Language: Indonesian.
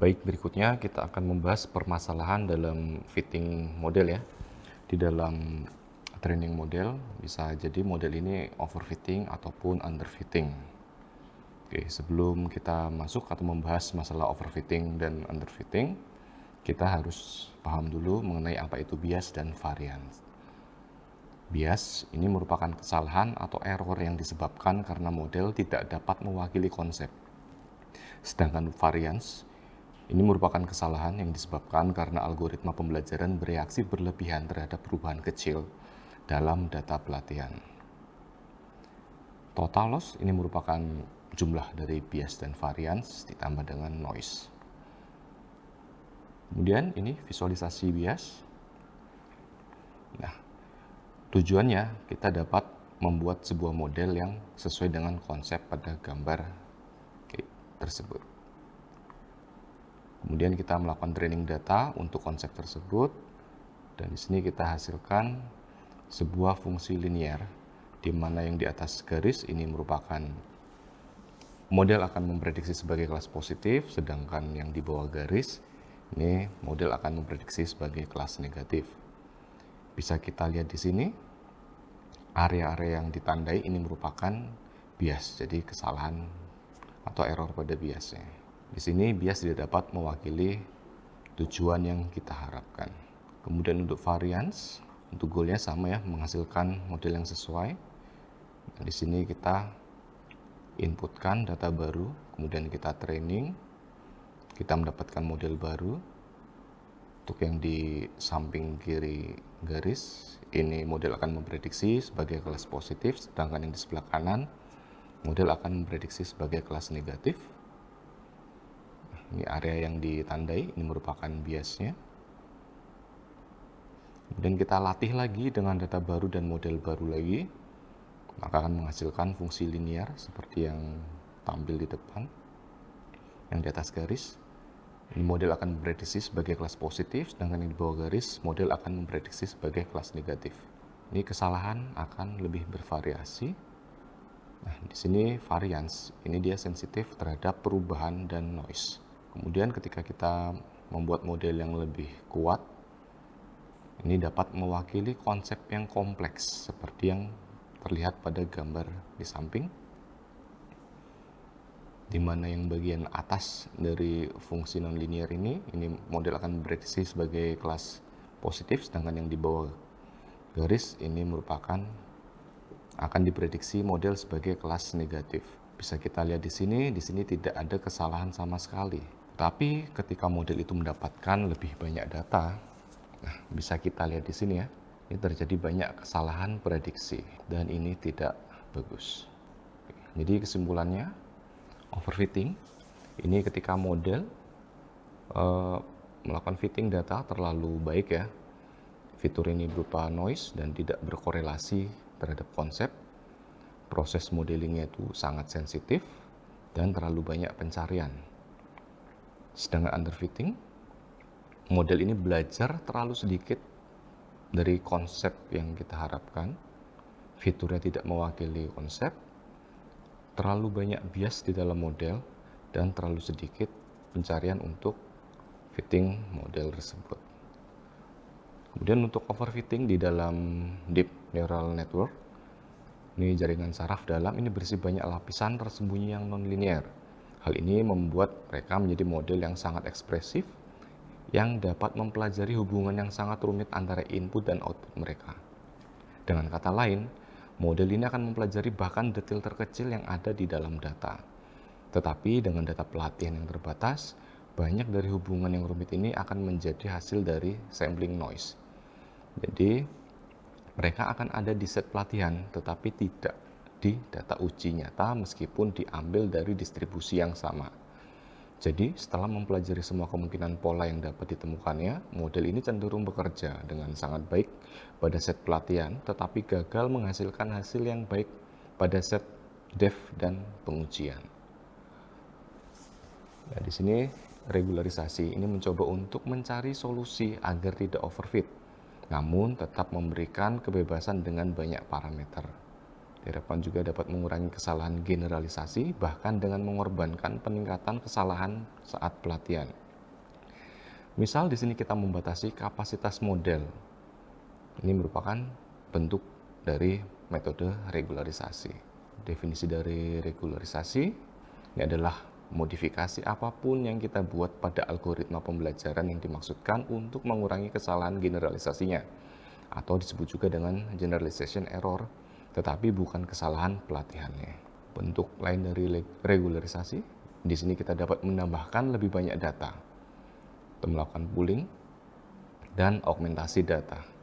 Baik, berikutnya kita akan membahas permasalahan dalam fitting model ya. Di dalam training model bisa jadi model ini overfitting ataupun underfitting. Oke, sebelum kita masuk atau membahas masalah overfitting dan underfitting, kita harus paham dulu mengenai apa itu bias dan variance. Bias ini merupakan kesalahan atau error yang disebabkan karena model tidak dapat mewakili konsep. Sedangkan variance ini merupakan kesalahan yang disebabkan karena algoritma pembelajaran bereaksi berlebihan terhadap perubahan kecil dalam data pelatihan. Total loss ini merupakan jumlah dari bias dan variance ditambah dengan noise. Kemudian ini visualisasi bias. Nah, tujuannya kita dapat membuat sebuah model yang sesuai dengan konsep pada gambar tersebut. Kemudian kita melakukan training data untuk konsep tersebut, dan di sini kita hasilkan sebuah fungsi linear, di mana yang di atas garis ini merupakan model akan memprediksi sebagai kelas positif, sedangkan yang di bawah garis ini model akan memprediksi sebagai kelas negatif. Bisa kita lihat di sini, area-area yang ditandai ini merupakan bias, jadi kesalahan atau error pada biasnya. Di sini bias tidak dapat mewakili tujuan yang kita harapkan. Kemudian untuk variance, untuk goalnya sama ya, menghasilkan model yang sesuai. Nah, di sini kita inputkan data baru, kemudian kita training, kita mendapatkan model baru. Untuk yang di samping kiri garis, ini model akan memprediksi sebagai kelas positif, sedangkan yang di sebelah kanan, model akan memprediksi sebagai kelas negatif. Ini area yang ditandai, ini merupakan biasnya. Kemudian kita latih lagi dengan data baru dan model baru lagi, maka akan menghasilkan fungsi linear seperti yang tampil di depan. Yang di atas garis, ini model akan memprediksi sebagai kelas positif, sedangkan yang di bawah garis, model akan memprediksi sebagai kelas negatif. Ini kesalahan akan lebih bervariasi. Nah, di sini variance, ini dia sensitif terhadap perubahan dan noise. Kemudian ketika kita membuat model yang lebih kuat, ini dapat mewakili konsep yang kompleks seperti yang terlihat pada gambar di samping, di mana yang bagian atas dari fungsi nonlinear ini model akan memprediksi sebagai kelas positif, sedangkan yang di bawah garis ini merupakan akan diprediksi model sebagai kelas negatif. Bisa kita lihat di sini tidak ada kesalahan sama sekali. Tapi ketika model itu mendapatkan lebih banyak data, nah, bisa kita lihat di sini ya, ini terjadi banyak kesalahan prediksi dan ini tidak bagus. Jadi kesimpulannya, overfitting ini ketika model melakukan fitting data terlalu baik ya. Fitur ini berupa noise dan tidak berkorelasi terhadap konsep. Proses modelingnya itu sangat sensitif dan terlalu banyak pencarian. Sedangkan underfitting, model ini belajar terlalu sedikit dari konsep yang kita harapkan. Fiturnya tidak mewakili konsep, terlalu banyak bias di dalam model, dan terlalu sedikit pencarian untuk fitting model tersebut. Kemudian untuk overfitting di dalam deep neural network, ini jaringan saraf dalam, ini berisi banyak lapisan tersembunyi yang nonlinear. Hal ini membuat mereka menjadi model yang sangat ekspresif, yang dapat mempelajari hubungan yang sangat rumit antara input dan output mereka. Dengan kata lain, model ini akan mempelajari bahkan detail terkecil yang ada di dalam data. Tetapi dengan data pelatihan yang terbatas, banyak dari hubungan yang rumit ini akan menjadi hasil dari sampling noise. Jadi, mereka akan ada di set pelatihan, tetapi tidak di data uji nyata meskipun diambil dari distribusi yang sama. Jadi, setelah mempelajari semua kemungkinan pola yang dapat ditemukannya, model ini cenderung bekerja dengan sangat baik pada set pelatihan, tetapi gagal menghasilkan hasil yang baik pada set dev dan pengujian. Nah, di sini regularisasi ini mencoba untuk mencari solusi agar tidak overfit, namun tetap memberikan kebebasan dengan banyak parameter. Diharapkan juga dapat mengurangi kesalahan generalisasi, bahkan dengan mengorbankan peningkatan kesalahan saat pelatihan. Misal di sini kita membatasi kapasitas model. Ini merupakan bentuk dari metode regularisasi. Definisi dari regularisasi ini adalah modifikasi apapun yang kita buat pada algoritma pembelajaran yang dimaksudkan untuk mengurangi kesalahan generalisasinya, atau disebut juga dengan generalization error, tetapi bukan kesalahan pelatihannya. Bentuk lain dari regularisasi, di sini kita dapat menambahkan lebih banyak data, atau melakukan pooling dan augmentasi data.